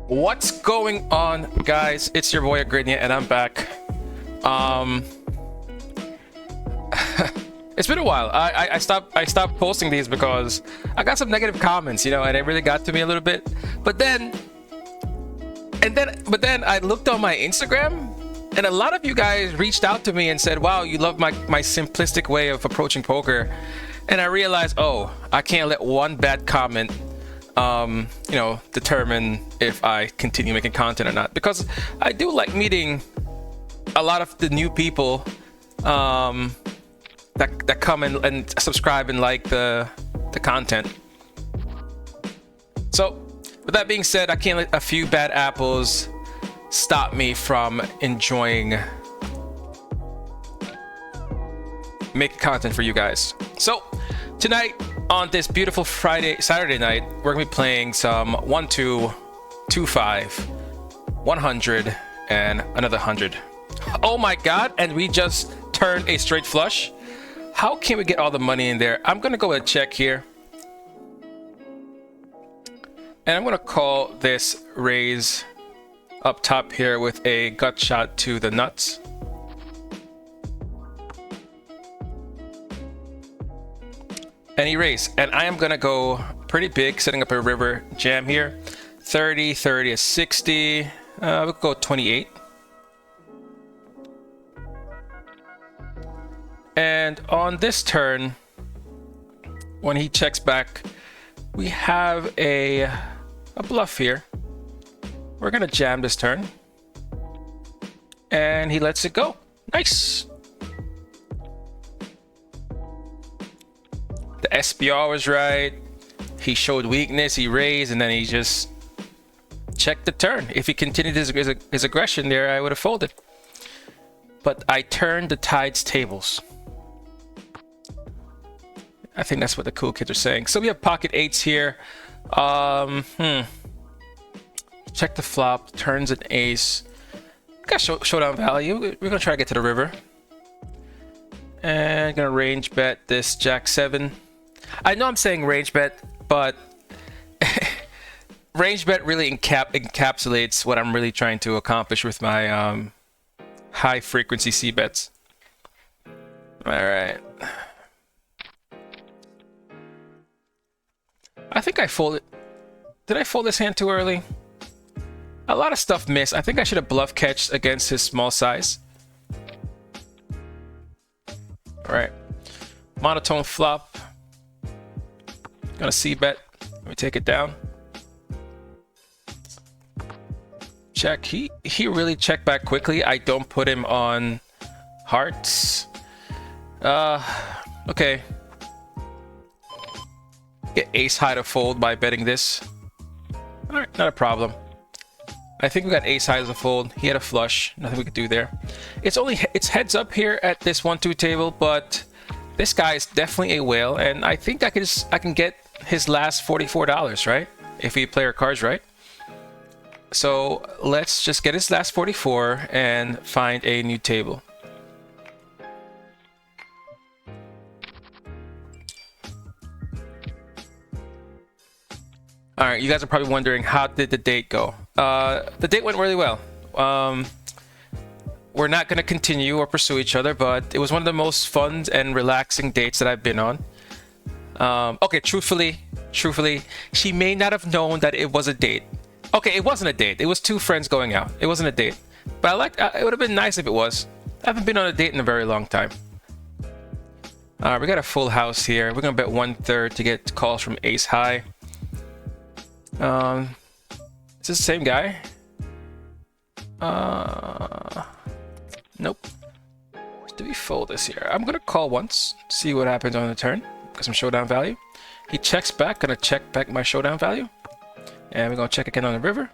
What's going on, guys? It's your boy Agrinia, and I'm back. It's been a while. I stopped posting these because I got some negative comments, and it really got to me a little bit. But then I looked on my Instagram, and a lot of you guys reached out to me and said, "Wow, you love my simplistic way of approaching poker." And I realized, oh, I can't let one bad comment determine if I continue making content or not, because I do like meeting a lot of the new people that come and subscribe and like the content. So with that being said, I can't let a few bad apples stop me from enjoying making content for you guys. So tonight, on this beautiful Saturday night, we're gonna be playing some 1, 2, 2, 5, 100, and another 100. Oh my god, and we just turned a straight flush. How can we get all the money in there? I'm gonna go with a check here. And I'm gonna call this raise up top here with a gut shot to the nuts. Any raise, and I am gonna go pretty big, setting up a river jam here. 30 is 60. We'll go 28. And on this turn, when he checks back, we have a bluff here. We're gonna jam this turn, and he lets it go. Nice. The SPR was right. He showed weakness, he raised, and then he just checked the turn. If he continued his aggression there, I would have folded. But I turned the tide's tables. I think that's what the cool kids are saying. So we have pocket eights here. Check the flop, turns an ace. Got showdown value. We're gonna try to get to the river. And gonna range bet this Jack 7. I know I'm saying range bet, but range bet really encapsulates what I'm really trying to accomplish with my high frequency C bets. All right. I think I folded. Did I fold this hand too early? A lot of stuff missed. I think I should have bluff catched against his small size. All right. Monotone flop. Gonna C-bet. Let me take it down. Check. He really checked back quickly. I don't put him on hearts. Okay. Get ace high to fold by betting this. All right, not a problem. I think we got ace high as a fold. He had a flush. Nothing we could do there. It's heads up here at this 1-2 table, but this guy is definitely a whale, and I think I can get his last $44, right? If we play our cards right. So let's just get his last 44 and find a new table. All right, you guys are probably wondering, how did the date go? The date went really well. We're not going to continue or pursue each other, but it was one of the most fun and relaxing dates that I've been on. Okay, truthfully, she may not have known that it was a date. Okay, it wasn't a date. It was two friends going out. It wasn't a date. But it would have been nice if it was. I haven't been on a date in a very long time. All right, we got a full house here. We're going to bet 1/3 to get calls from ace high. Is this the same guy? Nope. Do we fold this here? I'm gonna call once, see what happens on the turn. Got some showdown value. He checks back, gonna check back my showdown value. And we're gonna check again on the river.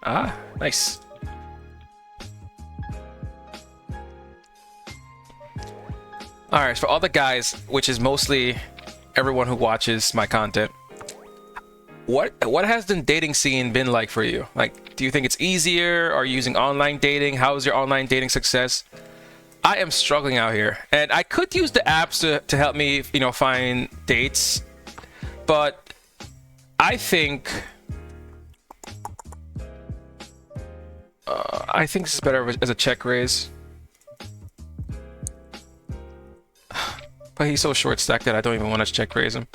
Ah, nice. Alright, for all the guys, which is mostly everyone who watches my content, what has the dating scene been like for you? Like, do you think it's easier? Are you using online dating? How is your online dating success? I am struggling out here, and I could use the apps to help me, find dates, but I think I think this is better as a check raise. But he's so short stacked that I don't even want to check raise him.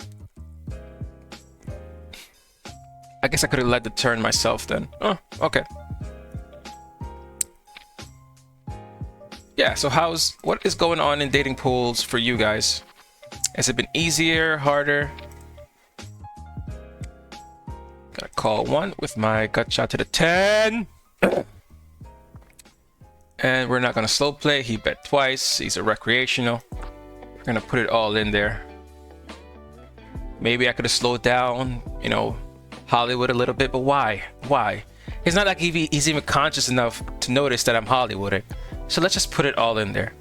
I guess I could have led the turn myself then. Oh, okay. Yeah, so what is going on in dating pools for you guys? Has it been easier, harder? Gotta call one with my gut shot to the 10. And we're not gonna slow play. He bet twice. He's a recreational. We're gonna put it all in there. Maybe I could have slowed down, you know, Hollywood a little bit, but why? Why? It's not like he's even conscious enough to notice that I'm Hollywooding. So let's just put it all in there.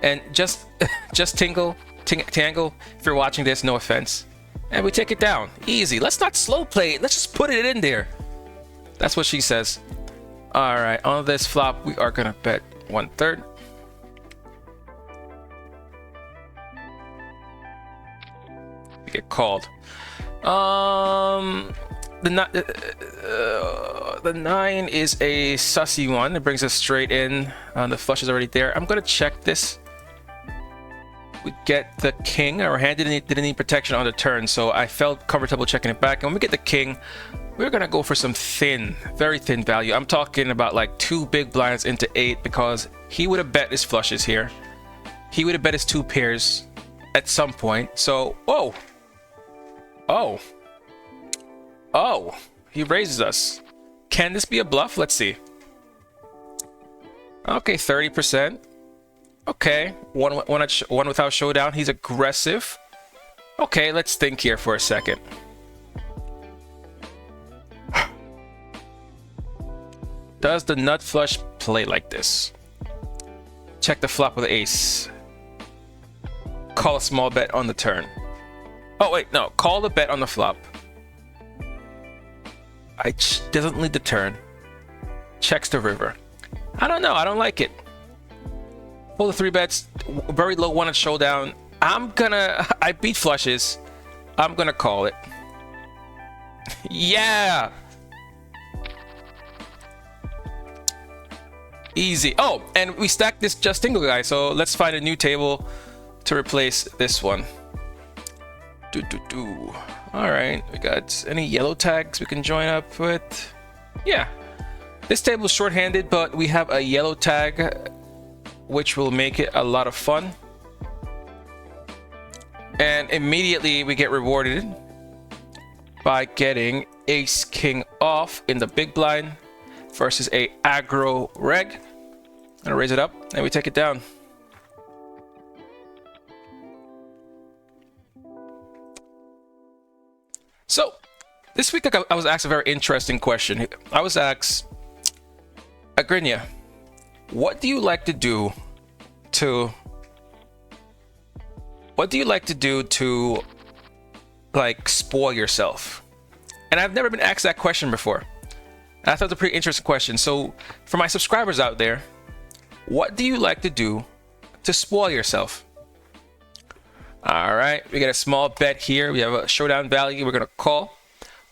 And just Tangle, if you're watching this, no offense. And we take it down. Easy. Let's not slow play it. Let's just put it in there. That's what she says. All right, on this flop, we are gonna bet 1/3. We get called. The 9 is a sussy one. It brings us straight in. The flush is already there. I'm gonna check this. We get the king. Our hand didn't need protection on the turn, so I felt comfortable checking it back. And when we get the king, we're gonna go for some thin, very thin value. I'm talking about like 2 big blinds into 8 because he would have bet his flushes here. He would have bet his 2 pairs at some point. So, oh, he raises us. Can this be a bluff? Let's see. Okay, 30%. Okay, one without showdown. He's aggressive. Okay, let's think here for a second. Does the nut flush play like this? Check the flop with the ace. Call a small bet on the turn. Oh wait, no. Call the bet on the flop. Doesn't lead the turn. Checks the river. I don't know. I don't like it. Pull the 3 bets. Very low one at showdown. I beat flushes. I'm gonna call it. Yeah. Easy. Oh, and we stacked this Just Tingle guy. So let's find a new table to replace this one. All right, we got any yellow tags we can join up with? Yeah, this table is short-handed, but we have a yellow tag, which will make it a lot of fun. And immediately we get rewarded by getting ace king off in the big blind versus a aggro reg. I'm gonna raise it up and we take it down. So this week I was asked a very interesting question. I was asked, Agrinia, what do you like to do to like spoil yourself? And I've never been asked that question before. And I thought it was a pretty interesting question. So for my subscribers out there, what do you like to do to spoil yourself? All right, we get a small bet here. We have a showdown value. We're gonna call.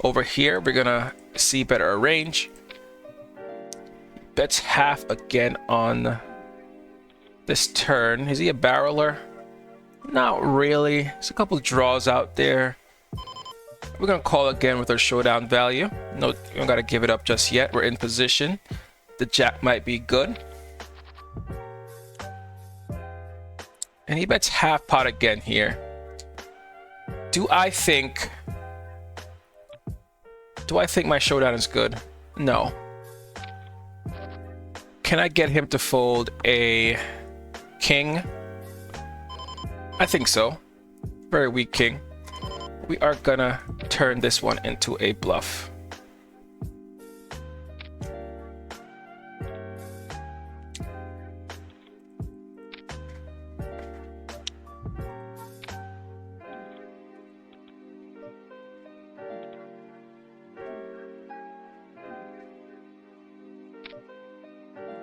Over here, we're gonna see better range. Bets half again on this turn. Is he a barreler? Not really. There's a couple of draws out there. We're gonna call again with our showdown value. No, we don't gotta give it up just yet. We're in position. The jack might be good. And he bets half pot again here. Do I think my showdown is good? No. Can I get him to fold a king? I think so. Very weak king. We are gonna turn this one into a bluff.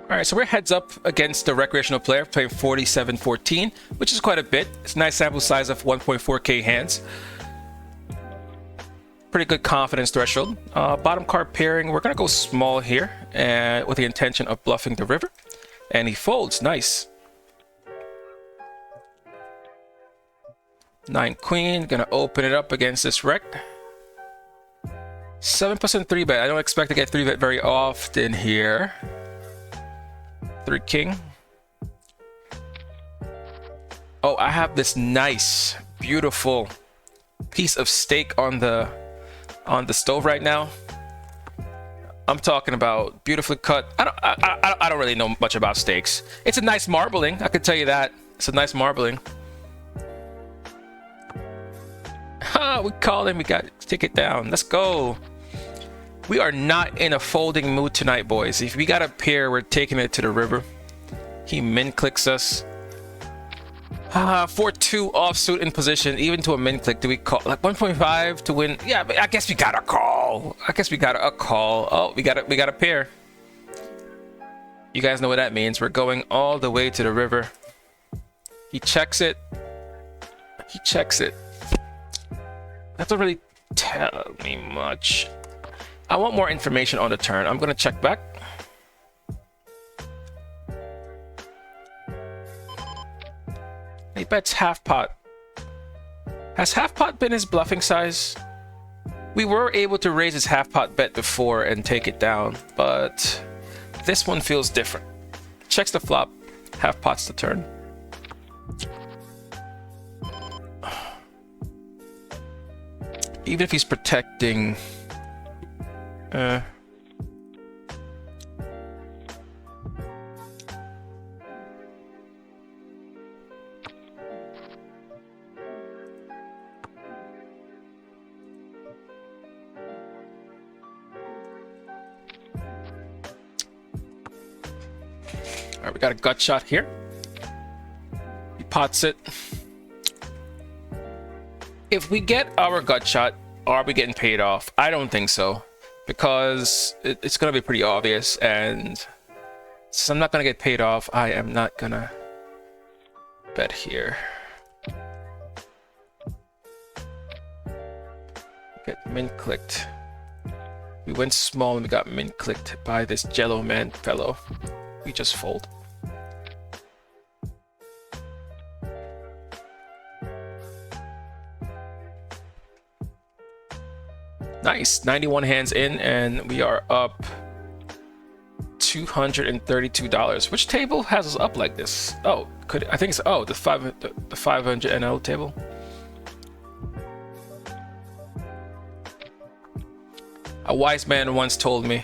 All right, so we're heads up against the recreational player playing 47-14, which is quite a bit. It's a nice sample size of 1.4k hands. pretty good confidence threshold. Bottom card pairing, we're gonna go small here and with the intention of bluffing the river. And he folds, nice. 9 queen, gonna open it up against this wreck. 7% 3-bet, I don't expect to get 3-bet very often here. 3 king. Oh, I have this nice, beautiful piece of steak on the stove right now. I'm talking about beautifully cut. I don't really know much about steaks. It's a nice marbling, I can tell you that. It's a nice marbling. We called him, we got to take it down. Let's go. We are not in a folding mood tonight, boys. If we got a pair, we're taking it to the river. He min clicks us. 4-2 offsuit in position, even to a min click. Do we call like 1.5 to win? Yeah, but I guess we got a call. I guess we got a call. Oh, we got a pair. You guys know what that means. We're going all the way to the river. He checks it. He checks it. That doesn't really tell me much. I want more information on the turn. I'm gonna check back. He bets half pot. Has half pot been his bluffing size? We were able to raise his half pot bet before and take it down, but this one feels different. Checks the flop, half pot's the turn. Even if he's protecting... Alright, we got a gut shot here. He pots it. If we get our gut shot, are we getting paid off? I don't think so, because it's going to be pretty obvious, and since I'm not going to get paid off, I am not going to bet here. Get min clicked. We went small and we got min clicked by this Jello Man fellow. We just fold. Nice, 91 hands in, and we are up $232. Which table has us up like this? Oh, I think it's the 500 NL table. A wise man once told me,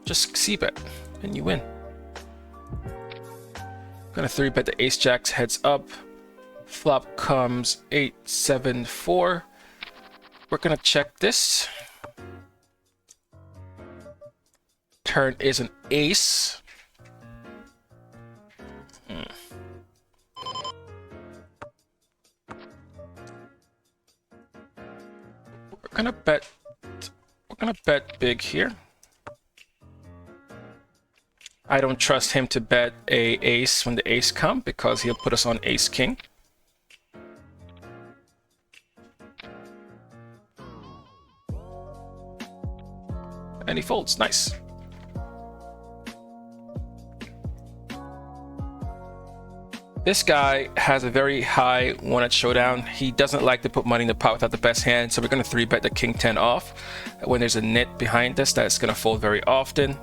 just c-bet and you win. Gonna 3-bet the ace jacks heads up. Flop comes 8-7-4. We're gonna check this. Turn is an ace. We're gonna bet big here. I don't trust him to bet a ace when the ace comes, because he'll put us on ace king. And he folds, nice. This guy has a very high one-at showdown. He doesn't like to put money in the pot without the best hand, so we're going to 3-bet the king 10 off. When there's a nit behind us, that's going to fold very often.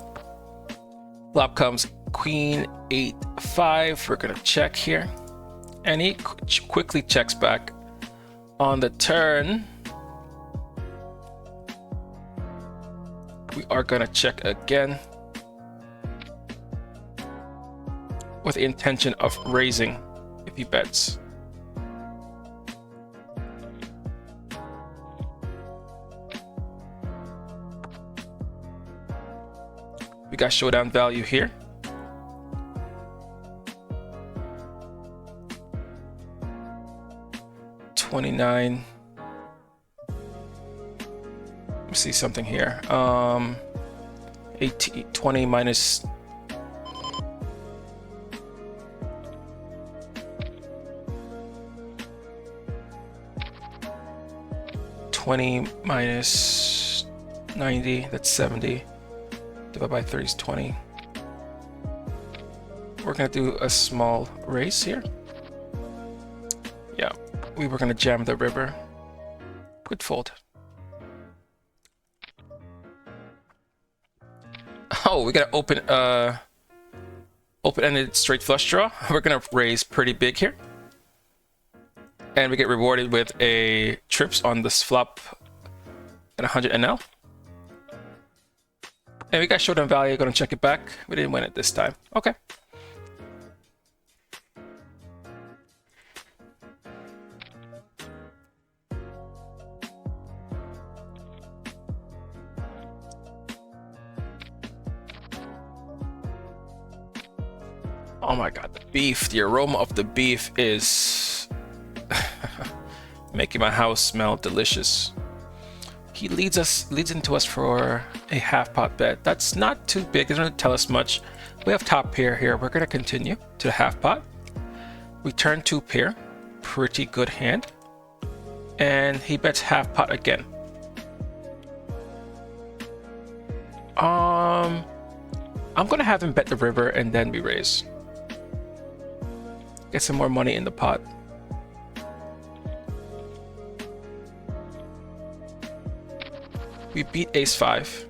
Flop comes queen 8-5. We're going to check here, and he quickly checks back. On the turn, we are going to check again with the intention of raising if he bets. We got showdown value here. $29. Let me see something here. 20 minus. 20 minus 90, that's 70. Divided by 30 is 20. We're gonna do a small raise here. Yeah, we were gonna jam the river. Good fold. Oh, we got an open-ended straight flush draw. We're gonna raise pretty big here. And we get rewarded with a trips on this flop at 100 NL. And we got showdown value, gonna check it back. We didn't win it this time. Okay. Oh my god, the beef, the aroma of the beef is making my house smell delicious. He leads into us for a half pot bet. That's not too big, it doesn't tell us much. We have top pair here. We're gonna continue to the half pot. We turn 2 pair, pretty good hand. And he bets half pot again. I'm gonna have him bet the river and then we raise. Get some more money in the pot. We beat ace-5.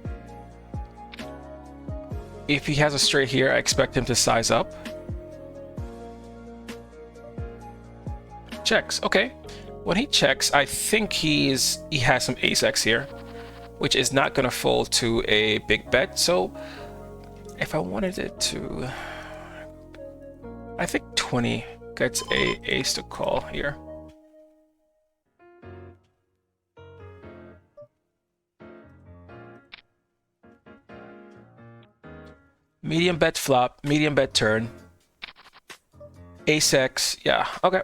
If he has a straight here, I expect him to size up. Checks, okay. When he checks, I think he has some ace-x here, which is not gonna fold to a big bet. So if I wanted it to, I think 20 gets a ace to call here. Medium bet flop, medium bet turn. Ace-x, yeah, okay.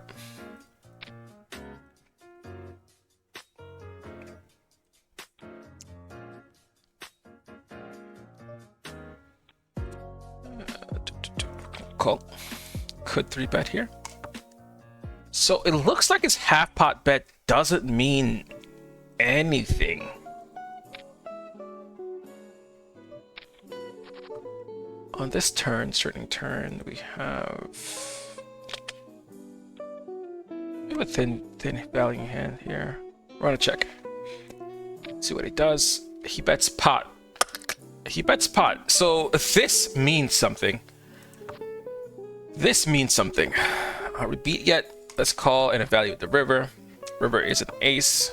Call. Could 3-bet here. So it looks like his half pot bet doesn't mean anything. On this turn, starting turn, we have a thin value hand here. Run a check. See what he does. He bets pot. He bets pot. So this means something. This means something. I'll repeat yet. Let's call and evaluate the river. River is an ace.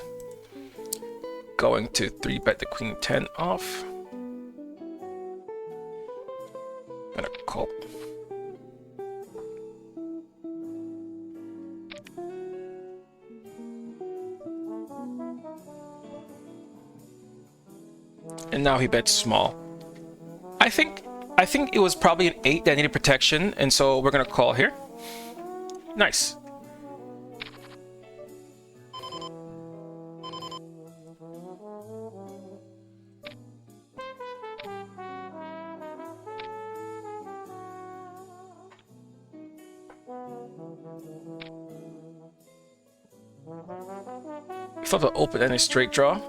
Going to 3-bet the queen 10 off. Gonna call. And now he bets small. I think it was probably an 8 that needed protection, and so we're gonna call here. Nice. Flip an open and a straight draw.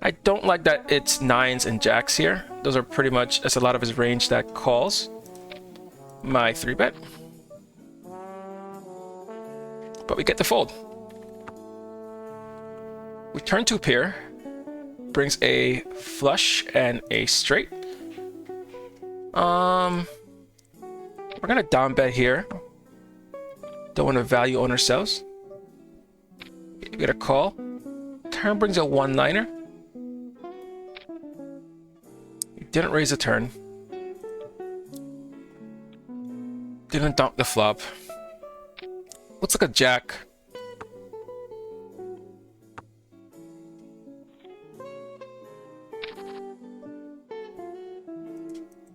I don't like that it's 9s and jacks here. Those are pretty much, that's a lot of his range that calls. My 3-bet. But we get the fold. We turn 2 pair. Brings a flush and a straight. We're gonna down bet here. Don't want to value on ourselves. We get a call. Turn brings a 1-liner. Didn't raise a turn. Didn't dump the flop. Looks like a jack.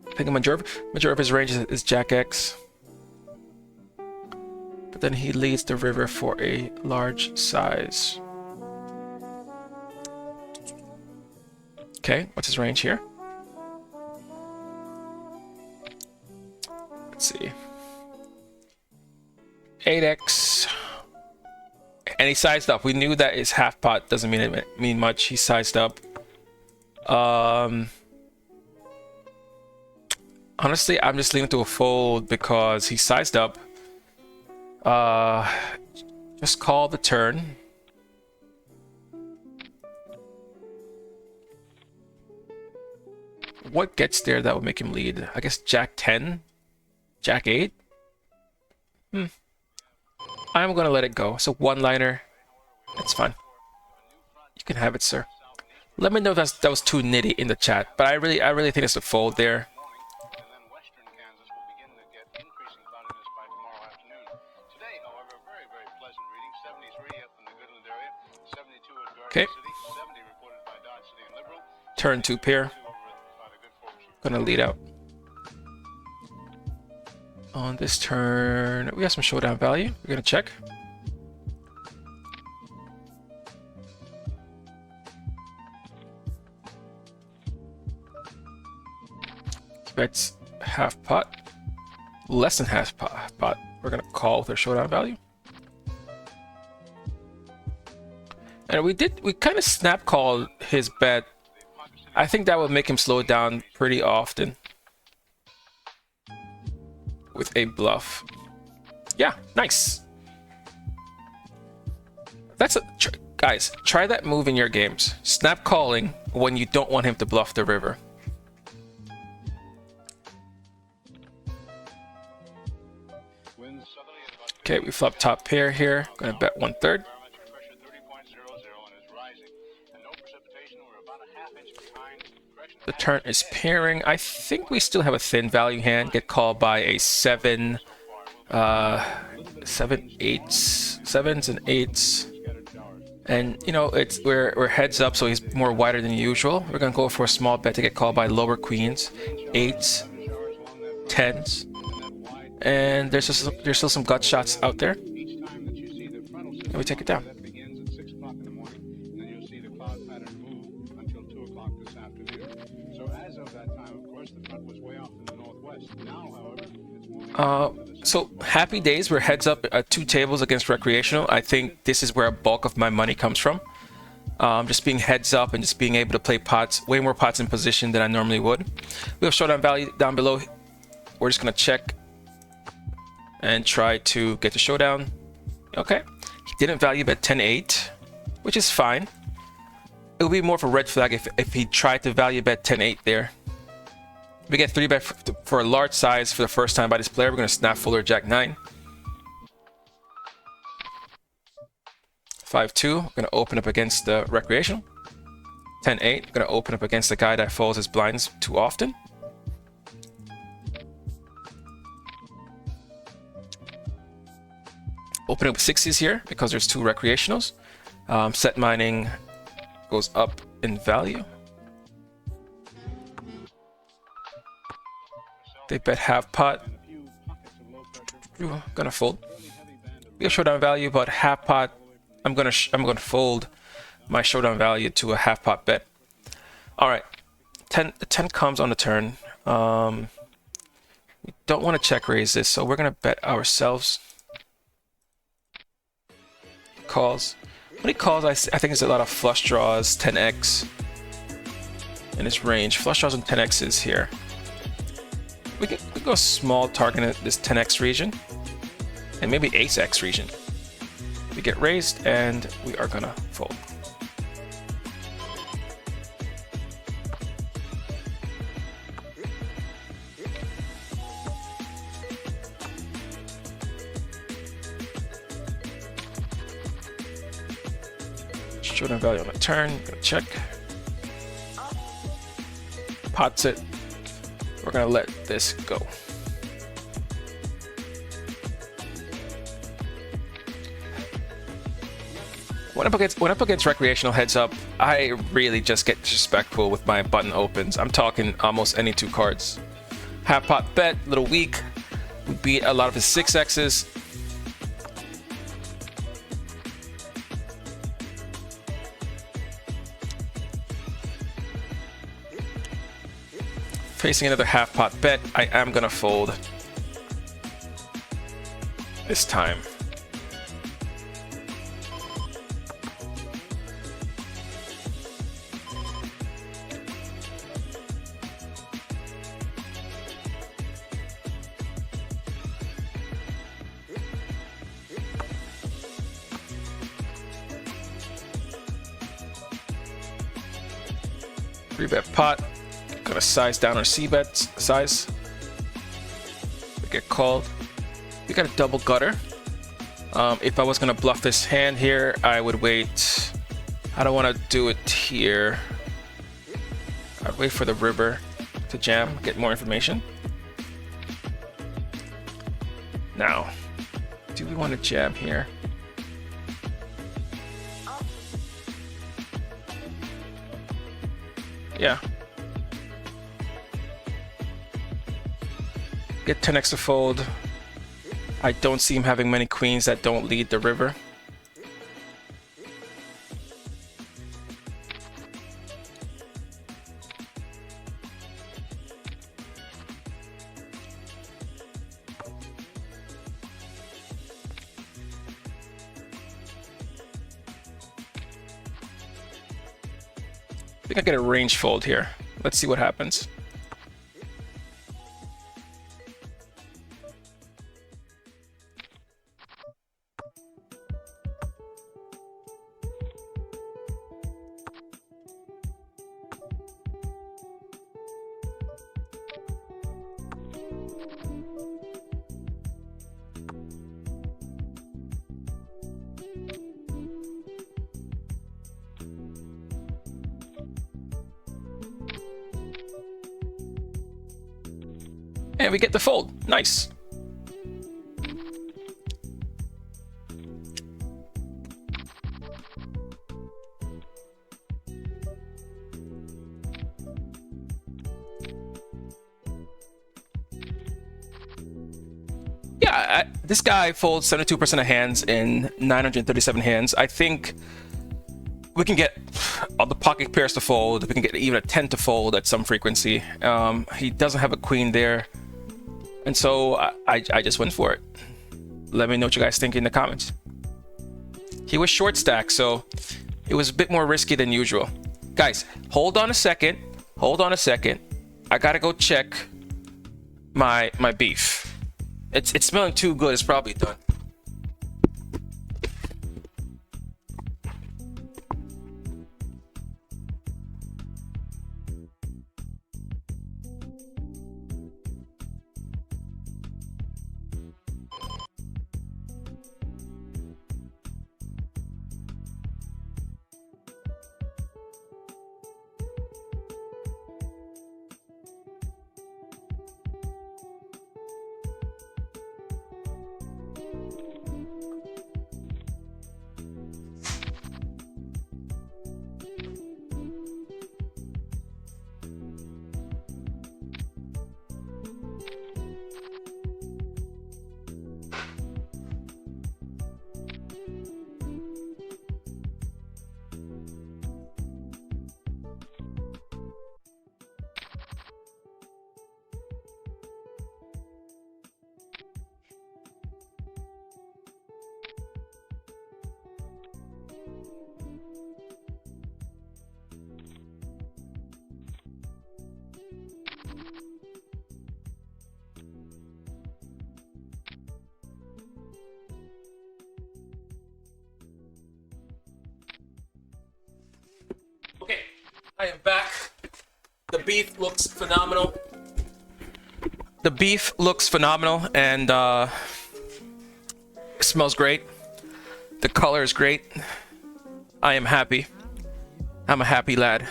I think a majority of his range is Jack X. But then he leads the river for a large size. Okay, what's his range here? Let's see. 8x. And he sized up. We knew that his half pot doesn't mean much. He sized up. Honestly, I'm just leaning to a fold because he sized up. Just call the turn. What gets there that would make him lead? I guess Jack 10? Jack 8? I'm gonna let it go. It's a one-liner. That's fine. You can have it, sir. Let me know if that was too nitty in the chat, but I really think it's a fold there. Okay. Turn 2 pair. Gonna lead out. On this turn, we have some showdown value. We're gonna check. Bets half pot, less than half pot. We're gonna call with our showdown value. And we kind of snap called his bet. I think that would make him slow down pretty often with a bluff. Yeah, nice. Guys, try that move in your games. Snap calling when you don't want him to bluff the river. Okay, we flop top pair here. Gonna bet 1/3. The turn is pairing. I think we still have a thin value hand. Get called by a 7, 7s and 8s. And you know, we're heads up, so he's more wider than usual. We're gonna go for a small bet to get called by lower queens, 8s, 10s. And there's still some gut shots out there. And we take it down. So happy days. We're heads up at 2 tables against recreational. I think this is where a bulk of my money comes from. Just being heads up and just being able to play pots, way more pots in position than I normally would. We have showdown value down below. We're just gonna check and try to get the showdown. Okay, he didn't value bet 10-8, which is fine. It would be more of a red flag if he tried to value bet 10-8 there. We get 3 bet for a large size for the first time by this player. We're going to snap fuller Jack 9. 5-2, we're going to open up against the recreational. 10-8, we're going to open up against the guy that folds his blinds too often. Open up 60s here because there's 2 recreationals. Set mining goes up in value. They bet half pot. Gonna fold. We have showdown value, but half pot. I'm gonna fold my showdown value to a half pot bet. All right, 10 comes on the turn. We don't want to check raise this, so we're gonna bet ourselves. Calls. When he calls, I think there's a lot of flush draws, 10x in his range. Flush draws and 10x's here. We can go small, targeting this 10x region and maybe ace-x region. We get raised and we are gonna fold. Showdown value on the turn, gonna check. Pots it. We're gonna let this go. When up against recreational heads up, I really just get disrespectful with my button opens. I'm talking almost any 2 cards. Half pot bet, little weak. We beat a lot of his 6x's. Facing another half pot bet, I am gonna fold this time. 3-bet pot. Gonna size down our c-bet size. We get called. We got a double gutter. If I was gonna bluff this hand here, I would wait. I don't want to do it here. I'd wait for the river to jam, get more information. Now, do we want to jam here? Yeah. Get 10x to fold. I don't see him having many queens that don't lead the river. I think I get a range fold here. Let's see what happens. And we get the fold. Nice. Yeah, this guy folds 72% of hands in 937 hands. I think we can get all the pocket pairs to fold. We can get even a 10 to fold at some frequency. He doesn't have a queen there. And so I just went for it. Let me know what you guys think in the comments. He was short stack, so it was a bit more risky than usual. Guys, hold on a second. Hold on a second. I gotta go check my beef. It's smelling too good. It's probably done. Okay, I am back. The beef looks phenomenal. The beef looks phenomenal, and it smells great. The color is great. I am happy. I'm a happy lad.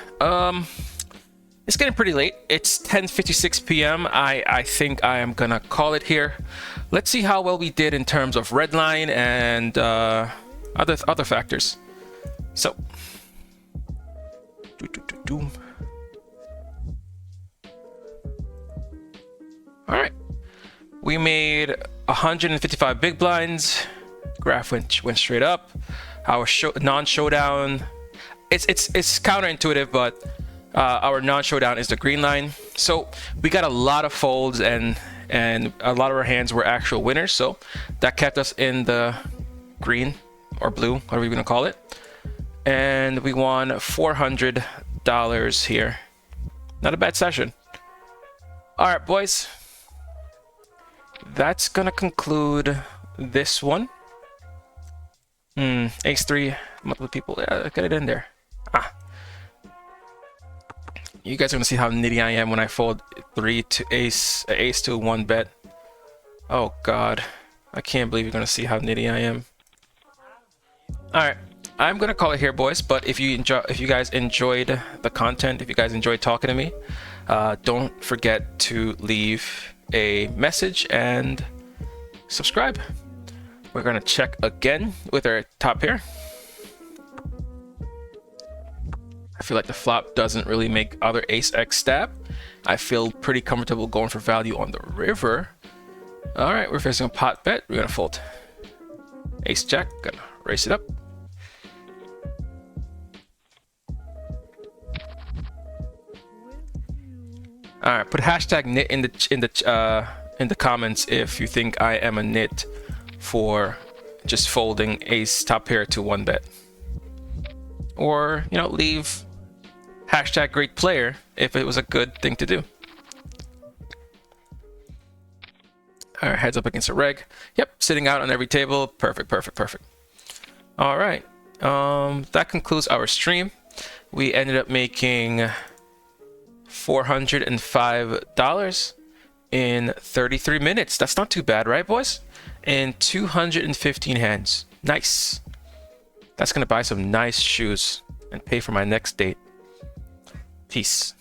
It's getting pretty late. It's 10:56 p.m. I think I am gonna call it here. Let's see how well we did in terms of red line and other factors. So. All right, we made 155 big blinds. Graph went straight up. Our non-showdown, it's counterintuitive, but our non-showdown is the green line. So we got a lot of folds, and a lot of our hands were actual winners. So that kept us in the green or blue, whatever you're gonna call it. And we won $400 here. Not a bad session. All right, boys. That's gonna conclude this one. Ace 3, multiple people. Yeah, get it in there. You guys are gonna see how nitty I am when I fold 3 to ace, ace to 1 bet. Oh God, I can't believe you're gonna see how nitty I am. All right, I'm gonna call it here, boys. But if you guys enjoyed the content, if you guys enjoyed talking to me, don't forget to leave a message and subscribe. We're gonna check again with our top pair. I feel like the flop doesn't really make other ace X stab. I feel pretty comfortable going for value on the river. All right, we're facing a pot bet. We're gonna fold. Ace jack, gonna raise it up. All right, put hashtag nit in the comments if you think I am a nit for just folding ace top pair to 1 bet, or you know, leave hashtag great player if it was a good thing to do. All right, heads up against a reg. Yep, sitting out on every table. Perfect, perfect, perfect. All right, that concludes our stream. We ended up making $405 in 33 minutes. That's not too bad, right, boys? And 215 hands. Nice. That's gonna buy some nice shoes and pay for my next date. Peace.